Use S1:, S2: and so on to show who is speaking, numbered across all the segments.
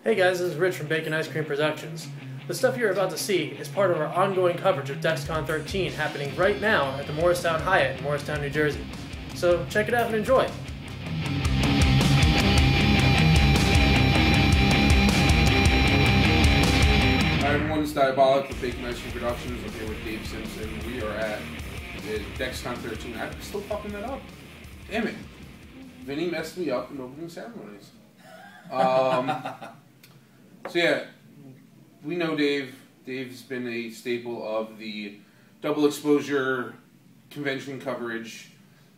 S1: Hey guys, this is Rich from Bacon Ice Cream Productions. The stuff you're about to see is part of our ongoing coverage of DexCon 13 happening right now at the Morristown Hyatt in Morristown, New Jersey. So check it out and enjoy.
S2: Hi everyone, it's Diabolik with Bacon Ice Cream Productions. I'm here with Dave Simpson. We are at DexCon 13. I'm still fucking that up. Damn it. Vinny messed me up in opening ceremonies. So yeah, we know Dave. Dave's been a staple of the double exposure convention coverage.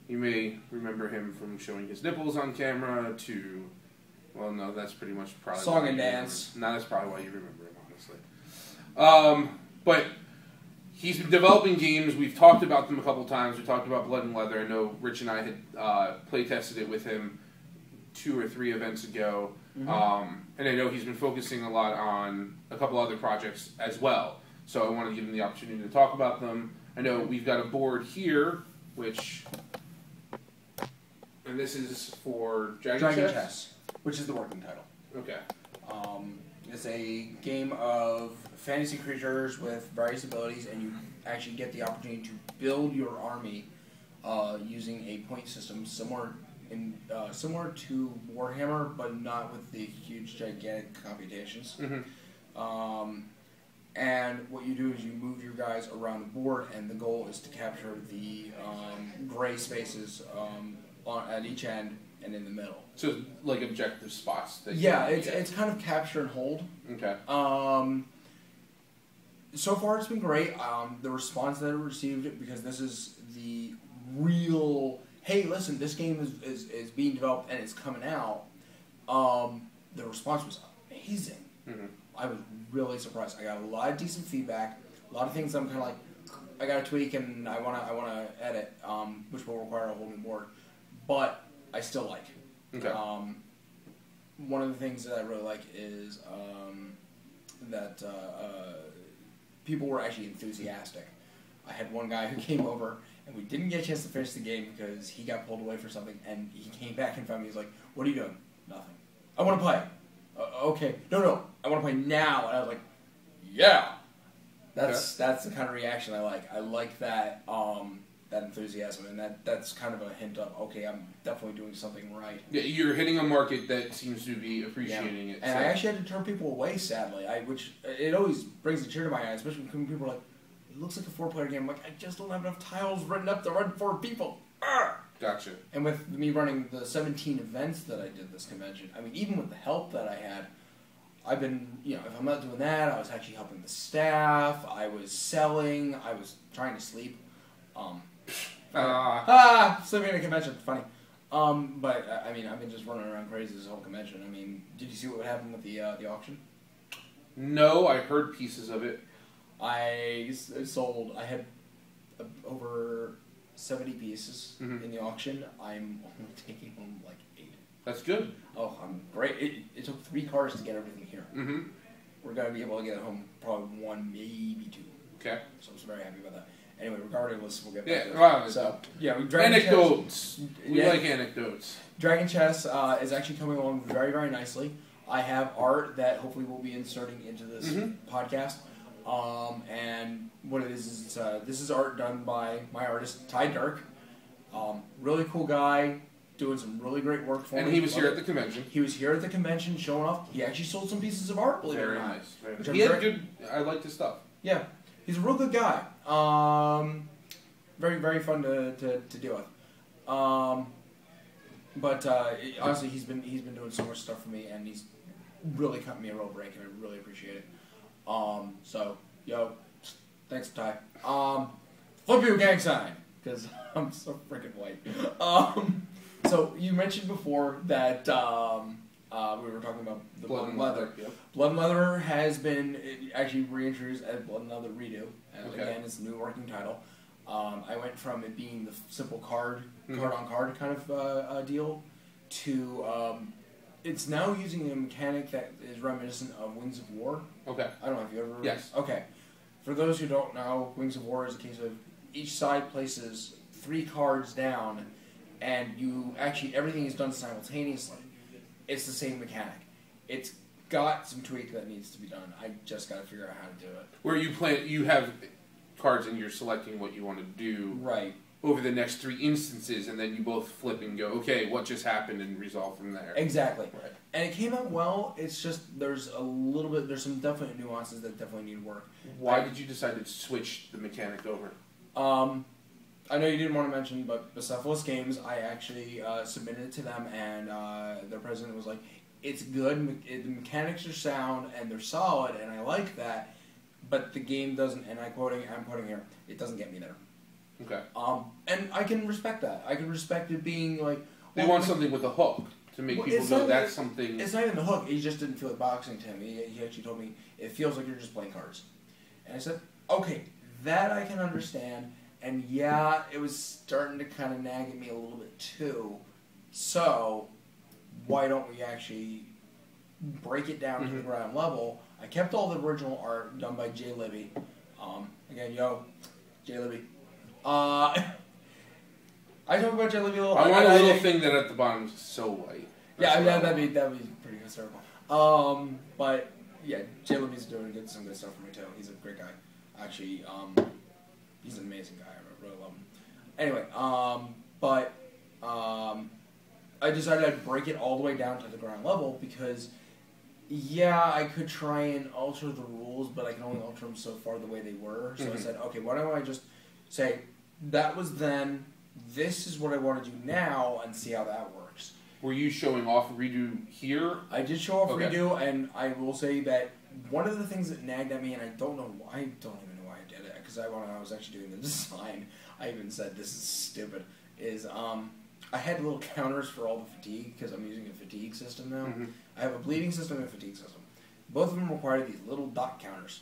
S2: You may remember him from showing his nipples on camera to, well, no, that's pretty much probably
S3: song and dance.
S2: No, that's probably why you remember him, honestly. But he's been developing games. We've talked about them a couple times. We talked about Blood and Leather. I know Rich and I had play tested it with him 2 or 3 events ago. Mm-hmm. And I know he's been focusing a lot on a couple other projects as well. So I want to give him the opportunity to talk about them. I know we've got a board here, which... And this is for Dragon Chess?
S3: Which is the working title.
S2: Okay.
S3: It's a game of fantasy creatures with various abilities, and you actually get the opportunity to build your army using a point system similar to Warhammer, but not with the huge, gigantic computations.
S2: Mm-hmm.
S3: And what you do is you move your guys around the board, and the goal is to capture the gray spaces at each end and in the middle.
S2: So, like objective spots. That
S3: it's kind of capture and hold.
S2: Okay.
S3: So far, it's been great. The response that I received, because this is the real... Hey, listen, this game is being developed and it's coming out. The response was amazing.
S2: Mm-hmm.
S3: I was really surprised. I got a lot of decent feedback. A lot of things I'm kind of like, I got to tweak and I wanna edit, which will require a whole new board. But I still like.
S2: Okay.
S3: One of the things that I really like is that people were actually enthusiastic. I had one guy who came over, and we didn't get a chance to finish the game because he got pulled away for something, and he came back and found me. He was like, "What are you doing?" "Nothing." "I want to play." "Okay." No, I want to play now." And I was like, "Yeah." That's the kind of reaction I like. I like that that enthusiasm, and that's kind of a hint of, okay, I'm definitely doing something right.
S2: Yeah, you're hitting a market that seems to be appreciating it.
S3: And I actually had to turn people away, sadly, which it always brings a tear to my eye, especially when people are like, it looks like a 4-player game. I'm like, I just don't have enough tiles written up to run 4 people. Arrgh!
S2: Gotcha.
S3: And with me running the 17 events that I did this convention, I mean, even with the help that I had, I've been, if I'm not doing that, I was actually helping the staff, I was selling, I was trying to sleep. Sleeping at a convention, funny. But, I mean, I've been just running around crazy this whole convention. I mean, did you see what happened with the auction?
S2: No, I heard pieces of it.
S3: I had over 70 pieces in the auction. I'm only taking home like 8.
S2: That's good.
S3: Oh, I'm great. It took 3 cars to get everything here.
S2: Mm-hmm.
S3: We're going to be able to get it home probably 1, maybe 2.
S2: Okay.
S3: So I'm very happy about that. Anyway, regardless, we'll get back to it.
S2: Wow.
S3: So, yeah,
S2: anecdotes. We like anecdotes.
S3: Dragon Chess is actually coming along very, very nicely. I have art that hopefully we'll be inserting into this podcast. And what it is this is art done by my artist, Ty Dirk. Really cool guy, doing some really great work for me.
S2: And he was here at the convention.
S3: He was here at the convention showing off. He actually sold some pieces of art, believe it or not.
S2: Very nice. He had good... I liked his stuff.
S3: Yeah. He's a real good guy. Very, very fun to deal with. But honestly, he's been doing so much stuff for me, and he's really cut me a real break, and I really appreciate it. So, thanks, Ty. Flip you a gang sign, because I'm so freaking white. So, you mentioned before that we were talking about the Blood and Leather.
S2: Yep.
S3: Blood and Leather has been actually reintroduced as Blood and Leather Redo. And again, it's the new working title. I went from it being the simple card-on-card kind of deal to... it's now using a mechanic that is reminiscent of Wings of War.
S2: Okay.
S3: I don't know if you ever...
S2: Yes.
S3: Okay. For those who don't know, Wings of War is a case of each side places 3 cards down, and everything is done simultaneously. It's the same mechanic. It's got some tweak that needs to be done. I just got to figure out how to do it.
S2: Where you have cards and you're selecting what you want to do
S3: Right.
S2: over the next 3 instances, and then you both flip and go, okay, what just happened, and resolve from there.
S3: Exactly.
S2: Right.
S3: And it came out well. It's just there's some definite nuances that definitely need work.
S2: Why did you decide to switch the mechanic over?
S3: I know you didn't want to mention, but Bucephalus Games, I actually submitted it to them, and their president was like, it's good, the mechanics are sound, and they're solid, and I like that, but the game doesn't, and I'm quoting here, it doesn't get me there.
S2: Okay.
S3: And I can respect that. I can respect it being like...
S2: They want something with a hook to make people go, that's something...
S3: It's not even the hook, he just didn't feel like boxing to him. He actually told me, it feels like you're just playing cards. And I said, okay, that I can understand. And yeah, it was starting to kind of nag at me a little bit too. So, why don't we actually break it down to the ground level? I kept all the original art done by Jay Libby. Again, Jay Libby. I talk about Jay Libby a little.
S2: I want a little thing that at the bottom is so white.
S3: Yeah, that'd be pretty hysterical. But yeah, Jay Libby's doing some good stuff for me too. He's a great guy. Actually, he's an amazing guy. I really love him. Anyway, I decided I'd break it all the way down to the ground level because, yeah, I could try and alter the rules, but I can only alter them so far the way they were. So I said, okay, why don't I just say, that was then, this is what I want to do now, and see how that works.
S2: Were you showing off redo here?
S3: I did show off redo, and I will say that one of the things that nagged at me, and I don't even know why I did it, because when I was actually doing the design, I even said this is stupid, is I had little counters for all the fatigue, because I'm using a fatigue system now. I have a bleeding system and a fatigue system. Both of them require these little dot counters.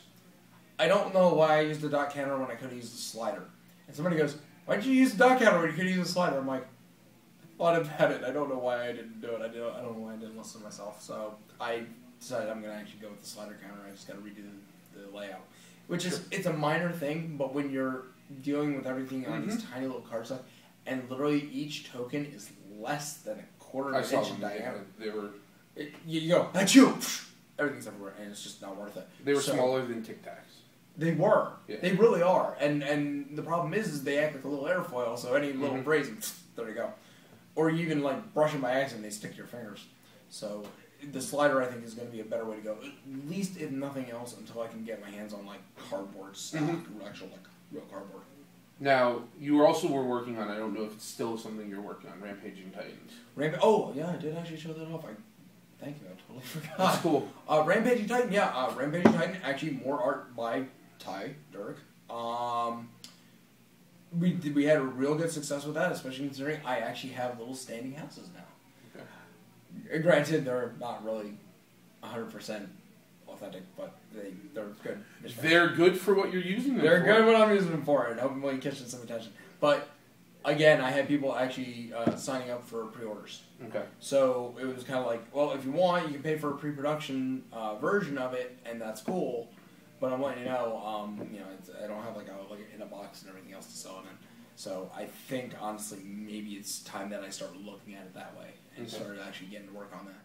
S3: I don't know why I used the dot counter when I could have used the slider. And somebody goes, why did you use the dot counter when you could use the slider? I'm like, I thought about it. I don't know why I didn't do it. I don't know why I didn't listen to myself. So I decided I'm going to actually go with the slider counter. I just got to redo the layout. Which is, it's a minor thing, but when you're dealing with everything on these tiny little card stuff, and literally each token is less than a quarter of an inch in diameter.
S2: They were...
S3: You go, achoo! Everything's everywhere, and it's just not worth it.
S2: They were smaller than Tic Tacs.
S3: They were.
S2: Yeah.
S3: They really are. And the problem is they act like a little airfoil, so any little grazing, there you go. Or you even like brush them by accident, they stick to your fingers. So the slider, I think, is going to be a better way to go. At least, if nothing else, until I can get my hands on like cardboard stock, actual like real cardboard.
S2: Now, you also were working on, I don't know if it's still something you're working on, Rampaging Titans.
S3: Oh, yeah, I did actually show that off. Thank you, I totally forgot.
S2: That's cool.
S3: Rampaging Titan, yeah. Rampaging Titan, actually more art by Ty Dirk. We had a real good success with that, especially considering I actually have little standing houses now. Okay. Granted, they're not really 100% authentic, but they're good.
S2: They're good for what you're using them for.
S3: They're good when I'm using them for it. Hopefully catching some attention. But again, I had people actually signing up for pre-orders.
S2: Okay.
S3: So it was kind of like, well, if you want, you can pay for a pre-production version of it, and that's cool. But I'm letting you know, I don't have like in a box and everything else to sell it in. So I think honestly, maybe it's time that I start looking at it that way and start actually getting to work on that.